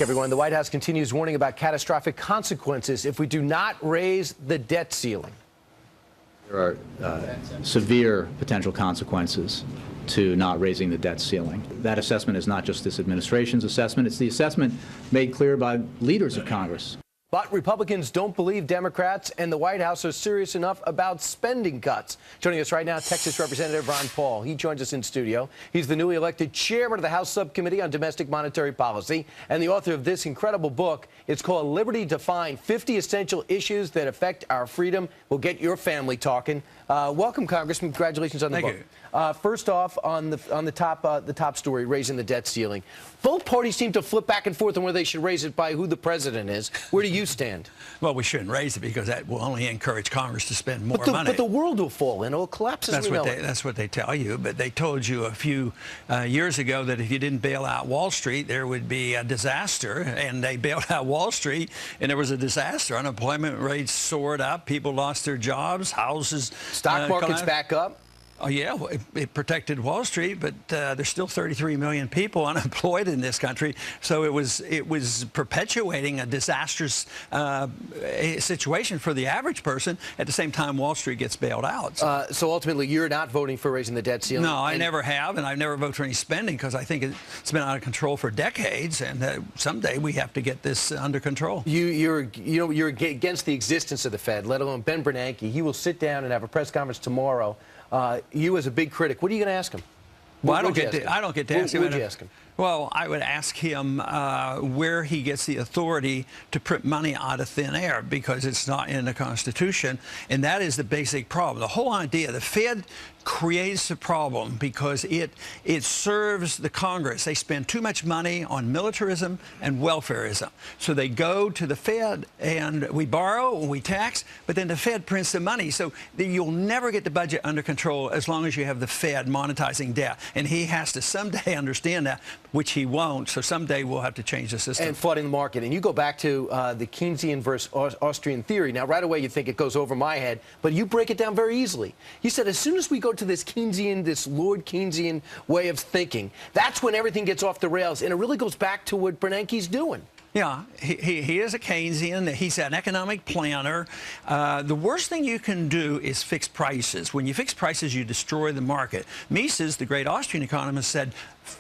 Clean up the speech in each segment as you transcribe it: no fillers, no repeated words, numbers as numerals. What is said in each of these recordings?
Everyone, the White House continues warning about catastrophic consequences if we do not raise the debt ceiling. There are severe potential consequences to not raising the debt ceiling. That assessment is not just this administration's assessment, it's the assessment made clear by leaders of Congress. But Republicans don't believe Democrats and the White House are serious enough about spending cuts. Joining us right now, Texas Representative Ron Paul. He joins us in studio. He's the newly elected chairman of the House Subcommittee on Domestic Monetary Policy and the author of this incredible book. It's called Liberty Defined: 50 Essential Issues That Affect Our Freedom. We'll get your family talking. Welcome, Congressman. Congratulations on the book. First off, on the top story, raising the debt ceiling. Both parties seem to flip back and forth on whether they should raise it by who the president is. Where do you stand? Well, we shouldn't raise it because that will only encourage Congress to spend more money. But the world will fall and it'll collapse as we know it. That's what they tell you. But they told you a few years ago that if you didn't bail out Wall Street, there would be a disaster. And they bailed out Wall Street, and there was a disaster. Unemployment rates soared up. People lost their jobs. Houses. Stock market's back up. Oh, yeah, well, it protected Wall Street, but there's still 33 million people unemployed in this country. So it was perpetuating a disastrous situation for the average person. At the same time, Wall Street gets bailed out. So ultimately, you're not voting for raising the debt ceiling? No, I never have, and I've never voted for any spending because I think it's been out of control for decades, and someday we have to get this under control. You're against the existence of the Fed, let alone Ben Bernanke. He will sit down and have a press conference tomorrow. You as a big critic, what are you going to ask him? Well, I don't get to ask him. What would you ask him? Well, I would ask him where he gets the authority to print money out of thin air, because it's not in the Constitution, and that is the basic problem. The whole idea, the Fed creates a problem because it serves the Congress. They spend too much money on militarism and welfarism. So they go to the Fed and we borrow and we tax, but then the Fed prints the money. So you'll never get the budget under control as long as you have the Fed monetizing debt. And he has to someday understand that, which he won't. So someday we'll have to change the system. And flooding the market. And you go back to the Keynesian versus Austrian theory. Now, right away you think it goes over my head, but you break it down very easily. You said as soon as we go to this Keynesian, this Lord Keynesian way of thinking, that's when everything gets off the rails. And it really goes back to what Bernanke's doing. Yeah, he is a Keynesian. He's an economic planner. The worst thing you can do is fix prices. When you fix prices, you destroy the market. Mises, the great Austrian economist, said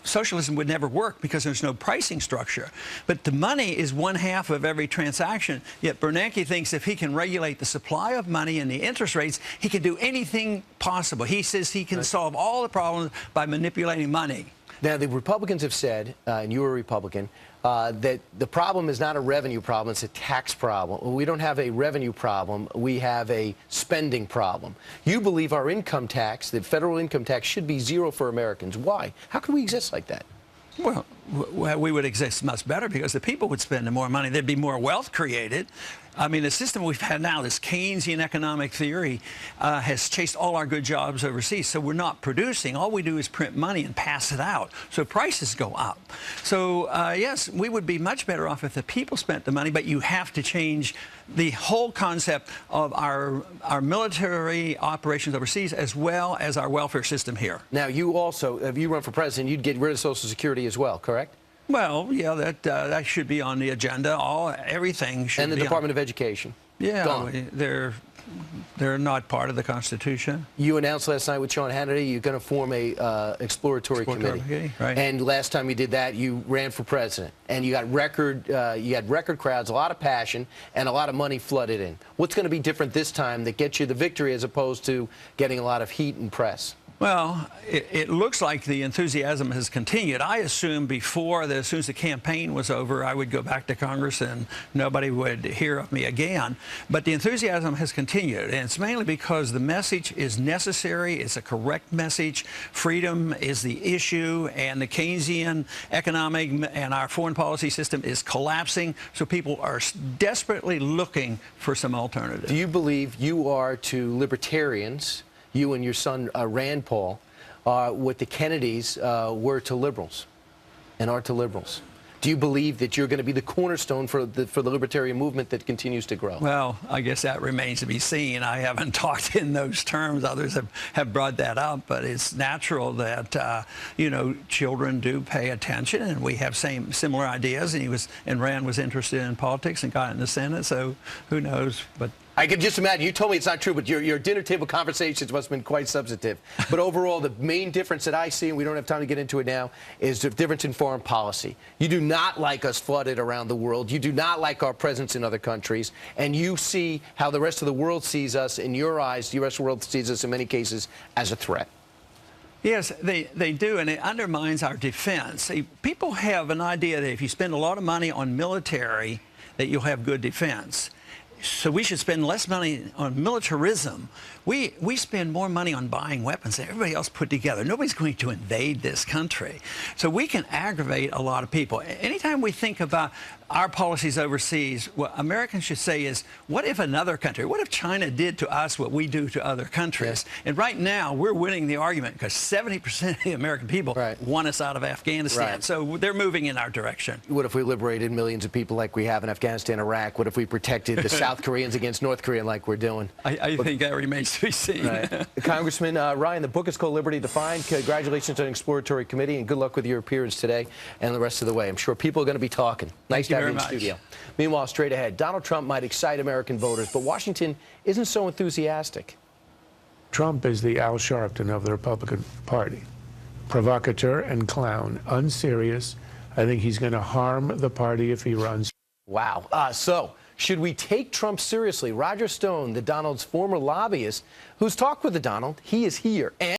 socialism would never work because there's no pricing structure. But the money is 1/2 of every transaction. Yet Bernanke thinks if he can regulate the supply of money and the interest rates, he can do anything possible. He says he can solve all the problems by manipulating money. Now, the Republicans have said, and you're a Republican, that the problem is not a revenue problem, it's a tax problem. We don't have a revenue problem, we have a spending problem. You believe our income tax, the federal income tax, should be zero for Americans. Why? How can we exist like that? Well, we would exist much better because the people would spend more money. There'd be more wealth created. I mean, the system we've had now, this Keynesian economic theory, has chased all our good jobs overseas. So we're not producing. All we do is print money and pass it out. So prices go up. So, yes, we would be much better off if the people spent the money, but you have to change the whole concept of our military operations overseas as well as our welfare system here. Now, you also, if you run for president, you'd get rid of Social Security as well, correct? Well, yeah, that should be on the agenda. Everything should be. And the Department of Education. Yeah, they're not part of the Constitution. You announced last night with Sean Hannity you're going to form a exploratory committee. Right. And last time you did that, you ran for president, and you got record crowds, a lot of passion, and a lot of money flooded in. What's going to be different this time that gets you the victory as opposed to getting a lot of heat and press? Well, it looks like the enthusiasm has continued. I assumed before that as soon as the campaign was over, I would go back to Congress and nobody would hear of me again. But the enthusiasm has continued, and it's mainly because the message is necessary. It's a correct message. Freedom is the issue, and the Keynesian economic and our foreign policy system is collapsing, so people are desperately looking for some alternative. Do you believe you are to libertarians, you and your son Rand Paul, what the Kennedys were to liberals and are to liberals? Do you believe that you're going to be the cornerstone for the libertarian movement that continues to grow? Well, I guess that remains to be seen. I haven't talked in those terms. Others have brought that up, but it's natural that children do pay attention, and we have similar ideas. And Rand was interested in politics and got in the Senate, so who knows? But I can just imagine. You told me it's not true, but your dinner table conversations must have been quite substantive. But overall, the main difference that I see, and we don't have time to get into it now, is the difference in foreign policy. You do not like us flooded around the world. You do not like our presence in other countries. And you see how the rest of the world sees us. In your eyes, the rest of the world sees us in many cases as a threat. yes, they do, and it undermines our defense. See, people have an idea that if you spend a lot of money on military, that you'll have good defense. So we should spend less money on militarism. We spend more money on buying weapons than everybody else put together. Nobody's going to invade this country. So we can aggravate a lot of people. Anytime we think about our policies overseas, what Americans should say is, what if another country, what if China did to us what we do to other countries? Yeah. And right now, we're winning the argument because 70% of the American people want us out of Afghanistan. Right. So they're moving in our direction. What if we liberated millions of people like we have in Afghanistan, Iraq? What if we protected the South Koreans against North Korea like we're doing? I think that remains to be seen. Right. Congressman Ryan, the book is called Liberty Defined. Congratulations on the Exploratory Committee, and good luck with your appearance today and the rest of the way. I'm sure people are going to be talking. Nice to have you in the studio. Meanwhile, straight ahead, Donald Trump might excite American voters, but Washington isn't so enthusiastic. Trump is the Al Sharpton of the Republican Party. Provocateur and clown, unserious. I think he's going to harm the party if he runs. Wow. So, should we take Trump seriously? Roger Stone, the Donald's former lobbyist, who's talked with the Donald, he is here. And